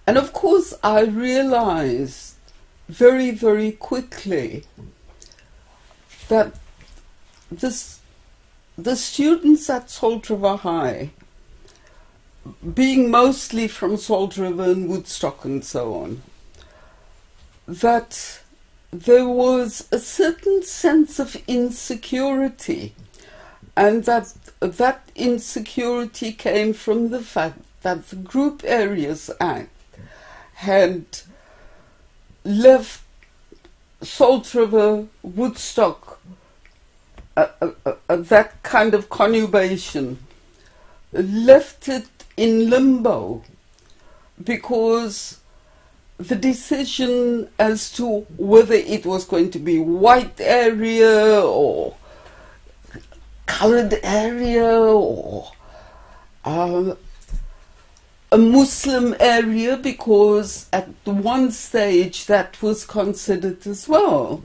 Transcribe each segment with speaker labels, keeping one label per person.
Speaker 1: And of course, I realized very, very quickly that the students at Salt River High, being mostly from Salt River and Woodstock and so on, that there was a certain sense of insecurity, and that insecurity came from the fact that the Group Areas Act had left Salt River, Woodstock, that kind of conurbation, left it in limbo, because the decision as to whether it was going to be white area or colored area or a Muslim area, because at one stage that was considered as well.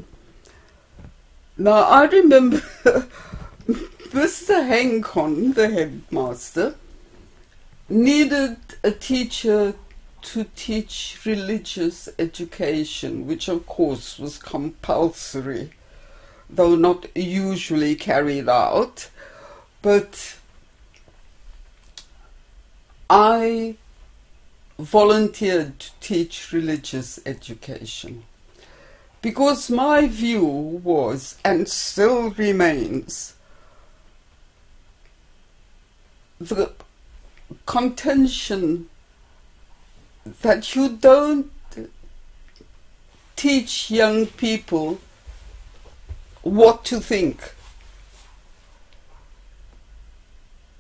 Speaker 1: Now I remember Mr. Hankon, the headmaster, needed a teacher to teach religious education, which of course was compulsory, though not usually carried out. But I volunteered to teach religious education because my view was, and still remains, the contention that you don't teach young people what to think.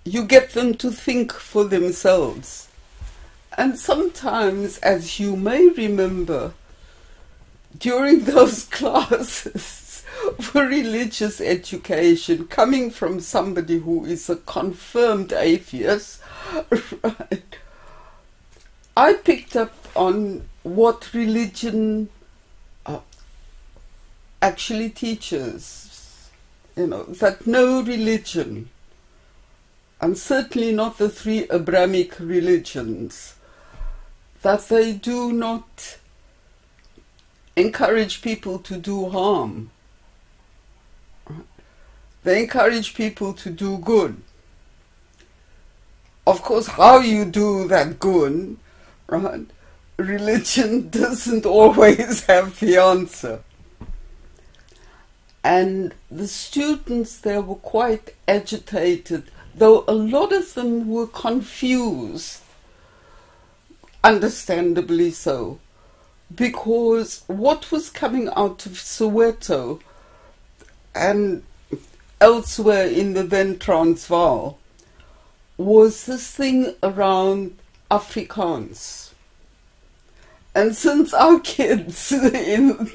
Speaker 1: You get them to think for themselves. And sometimes, as you may remember, during those classes for religious education, coming from somebody who is a confirmed atheist, right, I picked up on what religion actually teaches. You know, that no religion, and certainly not the three Abrahamic religions, that they do not encourage people to do harm. They encourage people to do good. Of course, how you do that good, right, religion doesn't always have the answer. And the students there were quite agitated, though a lot of them were confused, understandably so, because what was coming out of Soweto and elsewhere in the then Transvaal was this thing around Afrikaans. And since our kids in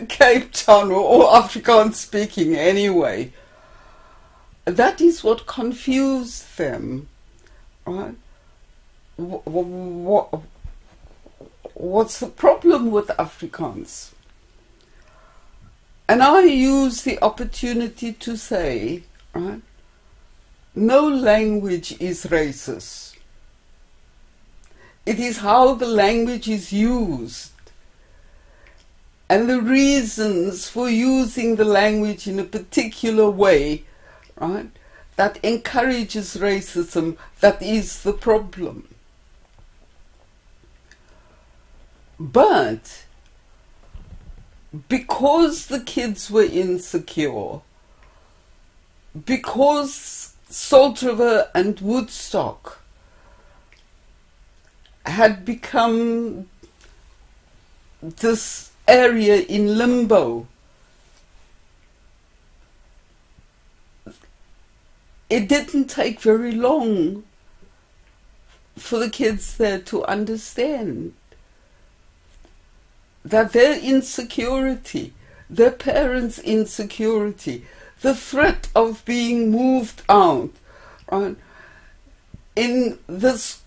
Speaker 1: Cape Town were all Afrikaans speaking anyway, that is what confused them, right? What's the problem with Afrikaans? And I use the opportunity to say, right, no language is racist. It is how the language is used and the reasons for using the language in a particular way, right, that encourages racism, that is the problem. But because the kids were insecure, because Salt River and Woodstock had become this area in limbo, it didn't take very long for the kids there to understand that their insecurity, their parents' insecurity, the threat of being moved out, right, in this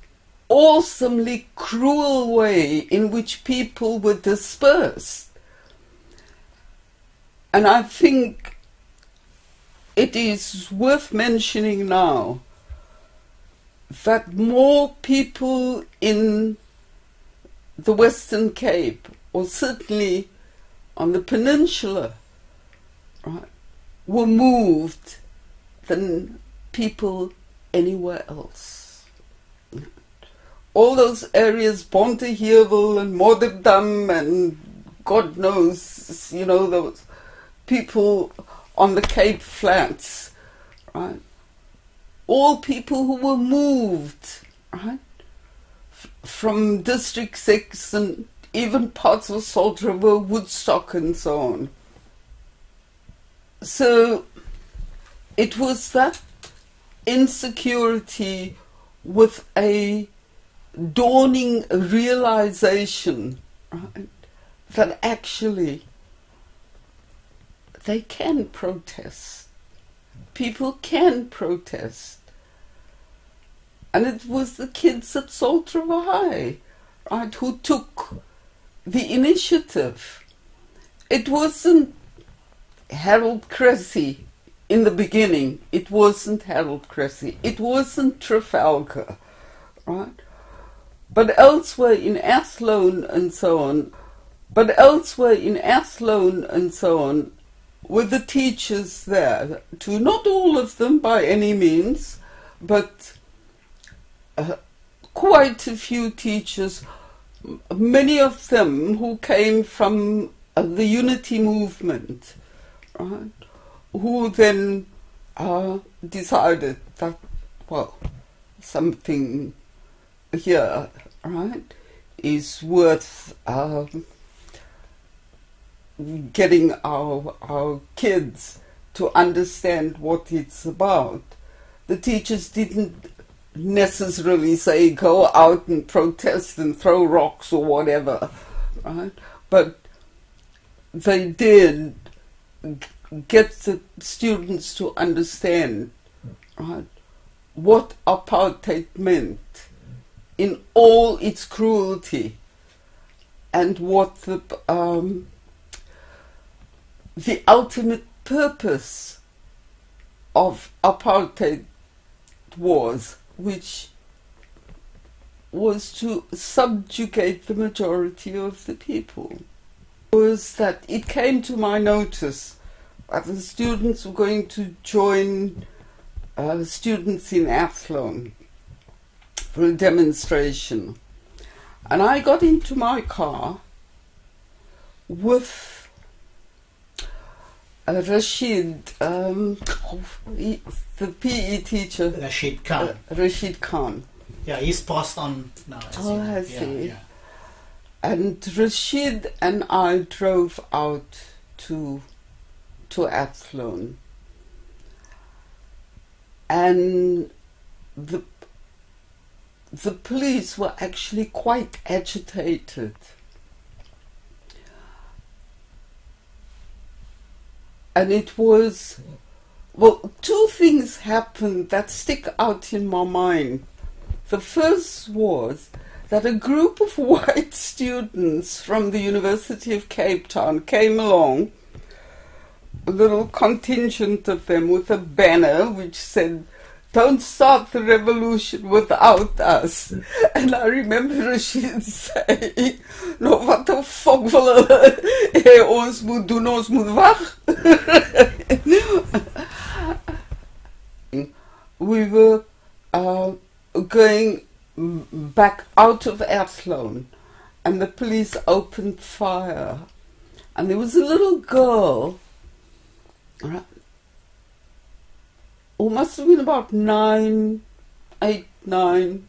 Speaker 1: awesomely cruel way in which people were dispersed. And I think it is worth mentioning now that more people in the Western Cape, or certainly on the peninsula, right, were moved than people anywhere else. All those areas, Ponteheerville and Modderdam and God knows, you know, those people on the Cape Flats, right? All people who were moved, right, from District 6 and even parts of Salt River, Woodstock and so on. So it was that insecurity with a dawning realization, right, that actually they can protest. People can protest. And it was the kids at Salt River High, right, who took the initiative. It wasn't Harold Cressy in the beginning. It wasn't Harold Cressy. It wasn't Trafalgar, right? But elsewhere in Athlone and so on, were the teachers there, too. Not all of them by any means, but quite a few teachers, many of them who came from the unity movement, right, who then decided that, well, something here, right, is worth getting our kids to understand what it's about. The teachers didn't necessarily say go out and protest and throw rocks or whatever, right? But they did get the students to understand, right, what apartheid meant in all its cruelty, and what the ultimate purpose of apartheid was, which was to subjugate the majority of the people. Was that it came to my notice that the students were going to join students in Athlone for a demonstration. And I got into my car with Rashid, the PE teacher.
Speaker 2: Rashid Khan.
Speaker 1: Rashid Khan.
Speaker 2: Yeah, he's passed on now.
Speaker 1: Oh, I see.
Speaker 2: Yeah.
Speaker 1: And Rashid and I drove out to Athlone. And the police were actually quite agitated. And it was, well, two things happened that stick out in my mind. The first was that a group of white students from the University of Cape Town came along, a little contingent of them, with a banner which said, "Don't start the revolution without us." And I remember Rashid saying, "No, wat the fuck wil hulle ons moet doen, ons moet wag." We were going back out of Athlone, and the police opened fire. And there was a little girl, who must have been about 8, 9.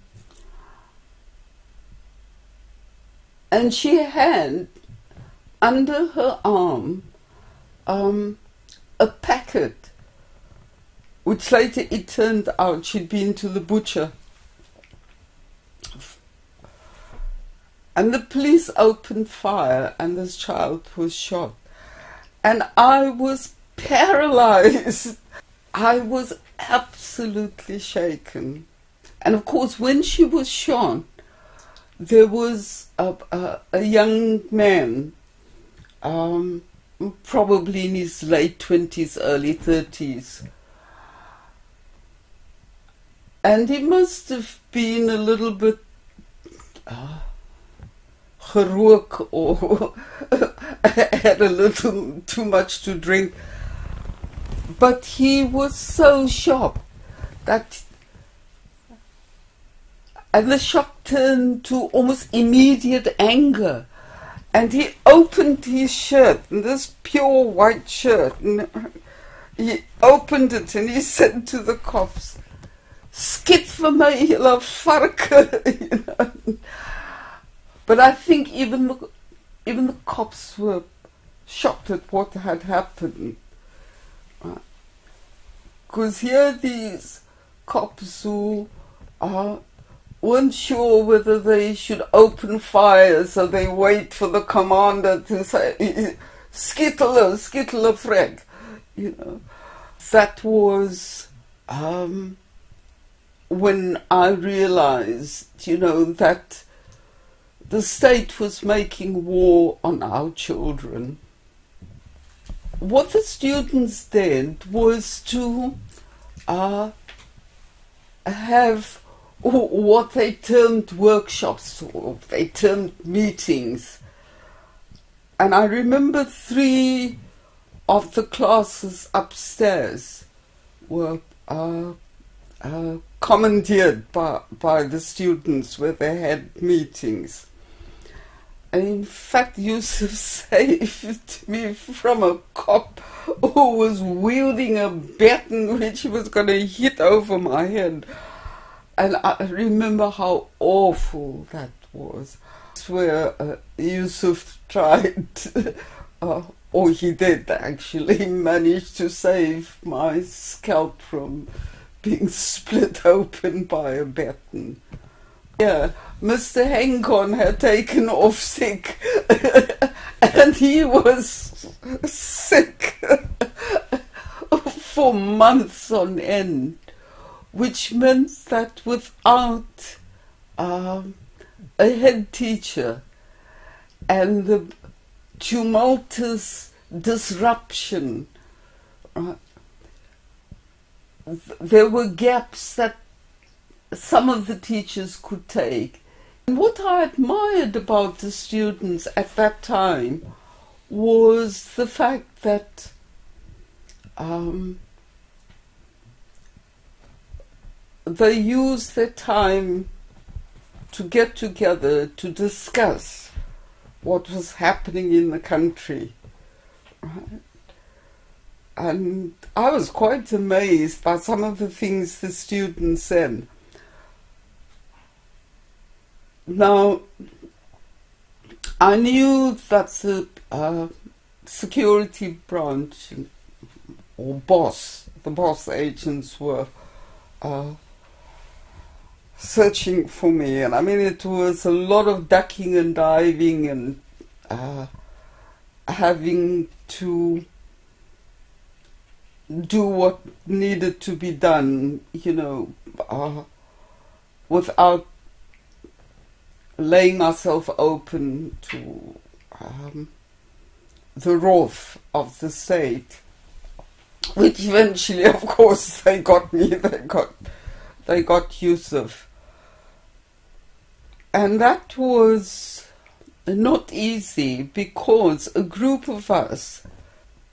Speaker 1: And she had under her arm a packet, which later it turned out she'd been to the butcher. And the police opened fire, and this child was shot. And I was paralyzed. I was absolutely shaken. And of course, when she was shot, there was a young man, probably in his late 20s, early 30s. And he must have been a little bit gerook or had a little too much to drink. But he was so shocked that, and the shock turned to almost immediate anger. And he opened his shirt, and this pure white shirt, and he opened it and he said to the cops, "Skiet vir my julle varke," you know. But I think even the cops were shocked at what had happened. Because here these cops who weren't sure whether they should open fire, so they wait for the commander to say, "Skittele, skittele frag," you know. That was when I realized, you know, that the state was making war on our children. What the students did was to have what they termed workshops, or they termed meetings. And I remember 3 of the classes upstairs were commandeered by the students, where they had meetings. And in fact, Yusuf saved me from a cop who was wielding a baton which he was going to hit over my head. And I remember how awful that was. Where Yusuf tried, or he did actually, manage to save my scalp from being split open by a baton. Yeah, Mr. Henkon had taken off sick and he was sick for months on end, which meant that without a head teacher and the tumultuous disruption, there were gaps that some of the teachers could take. And what I admired about the students at that time was the fact that they used their time to get together to discuss what was happening in the country. Right? And I was quite amazed by some of the things the students said. Now, I knew that the security branch, or the boss agents were searching for me, and I mean it was a lot of ducking and diving and having to do what needed to be done, you know, without laying myself open to the wrath of the state, which eventually, of course, they got me. They got Yusuf, and that was not easy, because a group of us,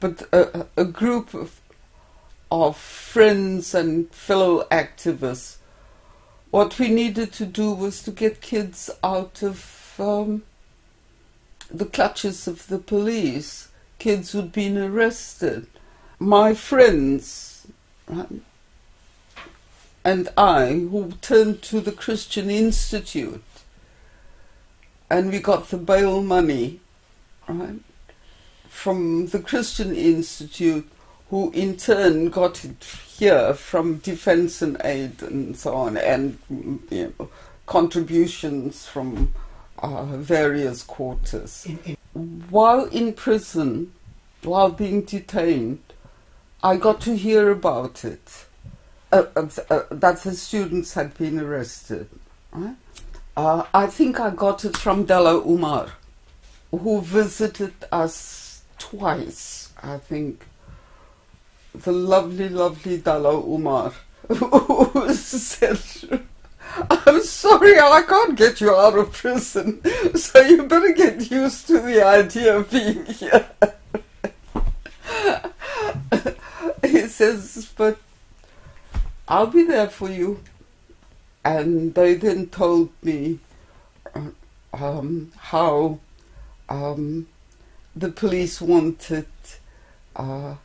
Speaker 1: but a group of friends and fellow activists, what we needed to do was to get kids out of the clutches of the police, kids who'd been arrested. My friends and I, who turned to the Christian Institute, and we got the bail money, right, from the Christian Institute, who in turn got it here from Defence and Aid and so on, and you know, contributions from various quarters. While in prison, while being detained, I got to hear about it, that the students had been arrested. Right? I think I got it from Dalla Umar, who visited us twice, I think. The lovely, lovely Dalla Umar, who said, I'm sorry, I can't get you out of prison, so you better get used to the idea of being here. He says, but I'll be there for you. And they then told me how the police wanted a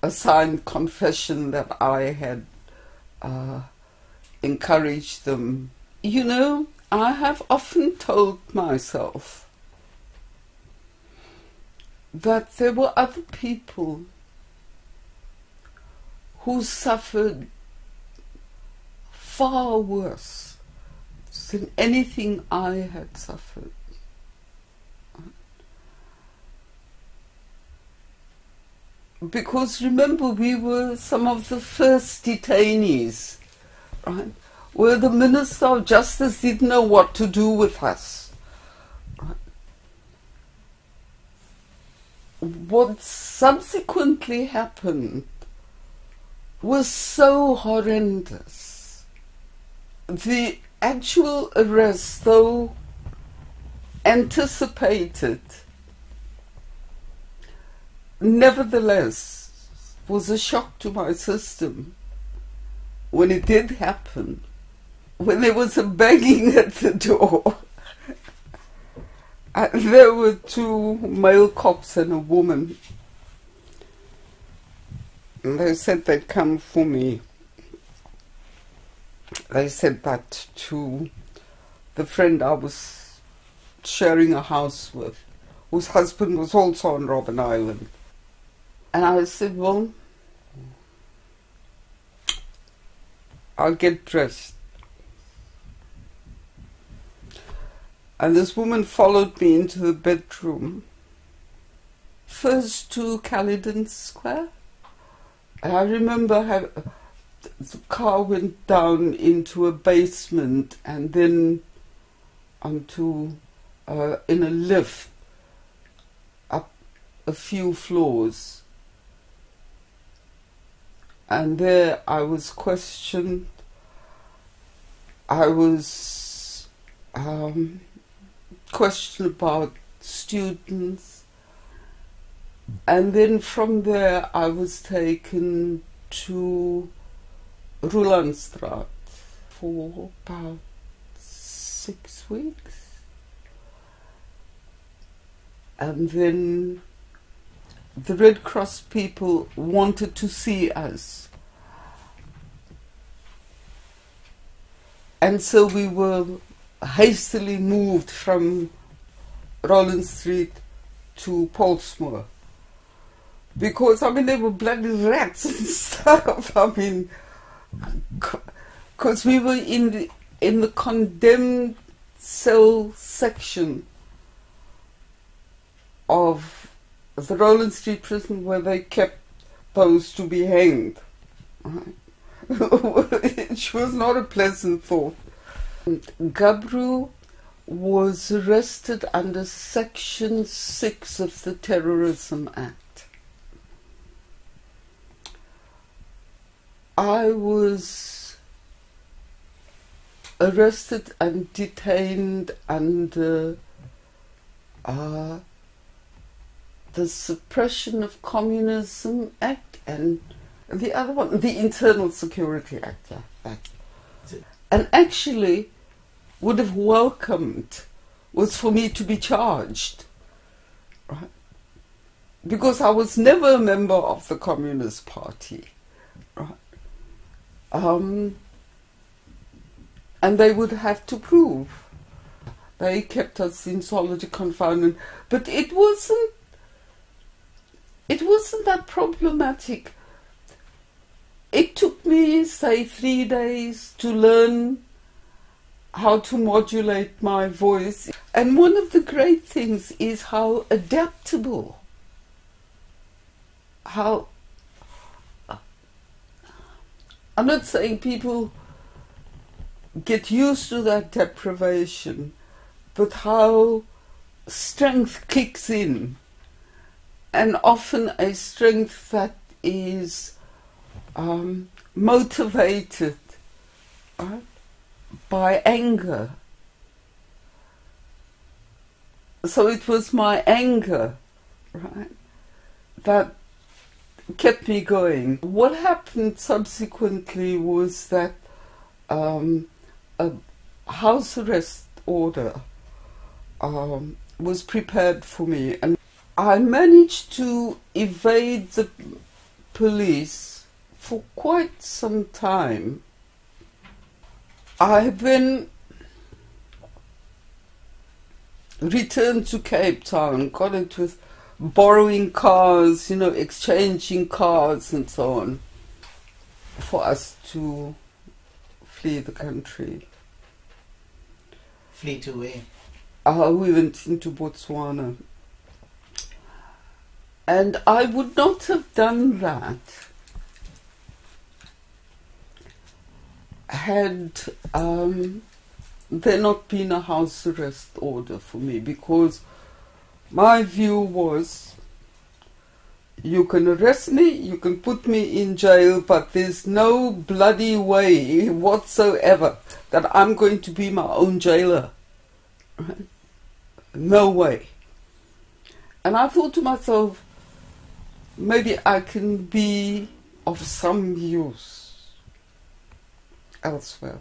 Speaker 1: signed confession that I had encouraged them. You know, I have often told myself that there were other people who suffered far worse than anything I had suffered. Because remember, we were some of the first detainees, right? Where the Minister of Justice didn't know what to do with us. Right? What subsequently happened was so horrendous. The actual arrest, though anticipated, nevertheless was a shock to my system when it did happen, when there was a banging at the door. There were two male cops and a woman. And they said they'd come for me. They said that to the friend I was sharing a house with, whose husband was also on Robben Island. And I said, well, I'll get dressed. And this woman followed me into the bedroom, first to Caledon Square. And I remember the car went down into a basement and then onto, in a lift, up a few floors. And there I was questioned. I was questioned about students. And then from there I was taken to Rulandstraat for about 6 weeks. And then the Red Cross people wanted to see us. And so we were hastily moved from Roland Street to Polsmoor. Because, I mean, there were bloody rats and stuff. I mean, because we were in the condemned cell section of the Roland Street prison where they kept those to be hanged. Right? Which was not a pleasant thought. Gabru was arrested under Section 6 of the Terrorism Act. I was arrested and detained under the Suppression of Communism Act and the other one, the Internal Security Act. Yeah, that. And actually would have welcomed was for me to be charged, right? Because I was never a member of the Communist Party, right? And they would have to prove. They kept us in solitary confinement, but it wasn't that problematic. It took me, say, 3 days to learn how to modulate my voice. And one of the great things is how adaptable, how, I'm not saying people get used to that deprivation, but how strength kicks in, and often a strength that is motivated, right? by anger. So it was my anger, right, that kept me going. What happened subsequently was that a house arrest order was prepared for me, and I managed to evade the police for quite some time. I then returned to Cape Town, got it with borrowing cars, exchanging cars and so on, for us to flee the country.
Speaker 2: Flee to where?
Speaker 1: We went into Botswana. And I would not have done that had there not been a house arrest order for me, because my view was, you can arrest me, you can put me in jail, but there's no bloody way whatsoever that I'm going to be my own jailer. Right? No way. And I thought to myself, maybe I can be of some use elsewhere.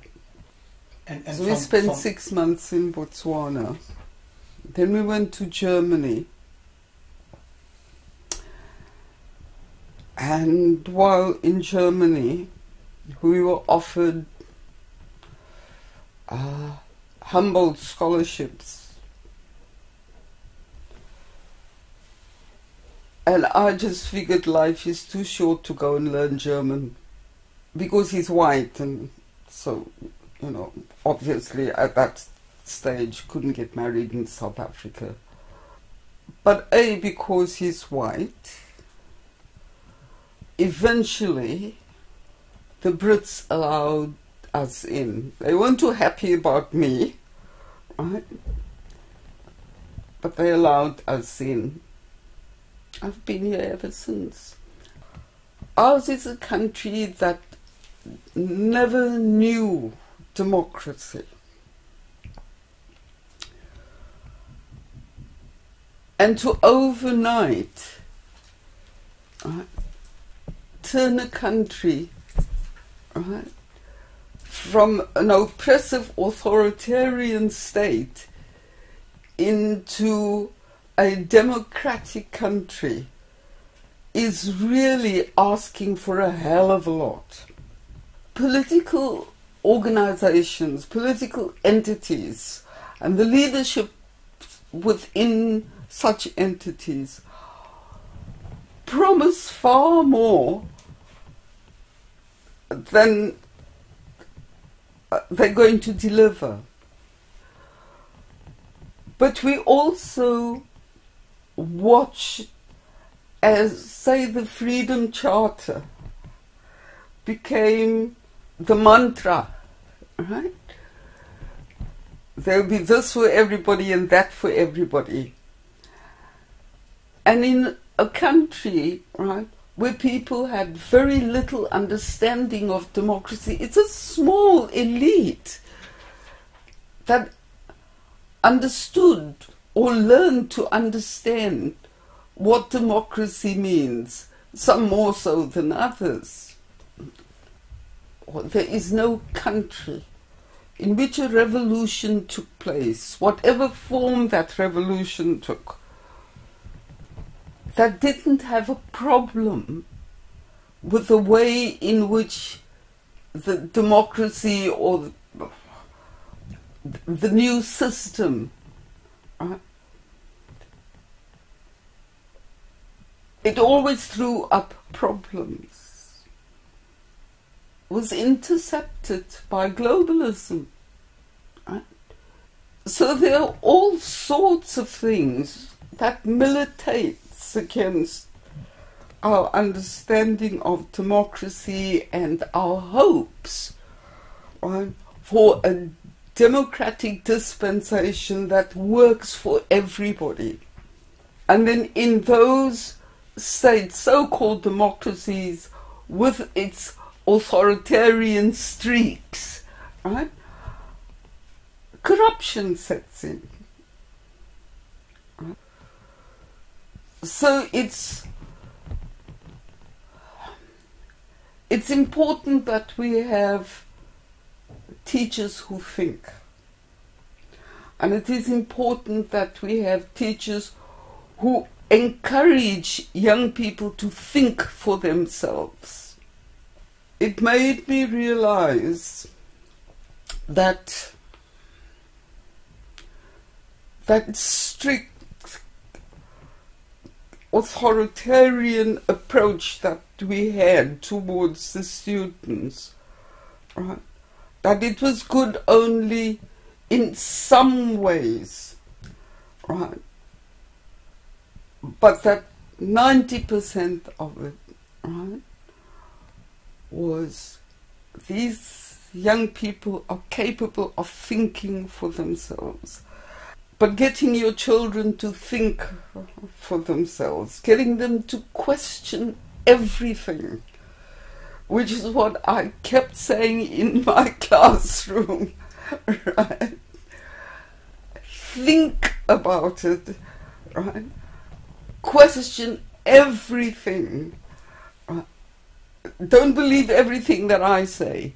Speaker 2: And
Speaker 1: so we spent 6 months in Botswana. Then we went to Germany. And while in Germany, we were offered Humboldt scholarships. And I just figured life is too short to go and learn German, because he's white, and so, obviously at that stage couldn't get married in South Africa. But A, because he's white, eventually the Brits allowed us in. They weren't too happy about me, right? But they allowed us in. I've been here ever since. Ours is a country that never knew democracy. And to overnight turn a country from an oppressive authoritarian state into a democratic country is really asking for a hell of a lot. Political organizations, political entities, and the leadership within such entities promise far more than they're going to deliver. But we also watch as, say, the Freedom Charter became the mantra, right? There'll be this for everybody and that for everybody. And in a country, right, where people had very little understanding of democracy, it's a small elite that understood or learned to understand what democracy means, some more so than others. There is no country in which a revolution took place, whatever form that revolution took, that didn't have a problem with the way in which the democracy or the new system, it always threw up problems, was intercepted by globalism. Right? So there are all sorts of things that militate against our understanding of democracy and our hopes, right, for a democratic dispensation that works for everybody. And then in those states, so-called democracies, with its authoritarian streaks, right, corruption sets in. So it's important that we have teachers who think. And it is important that we have teachers who encourage young people to think for themselves. It made me realize that strict authoritarian approach that we had towards the students, right, that it was good only in some ways, right, but that 90% of it, right, was these young people are capable of thinking for themselves. But getting your children to think for themselves, getting them to question everything, which is what I kept saying in my classroom, right? Think about it, right? Question everything. Right? Don't believe everything that I say.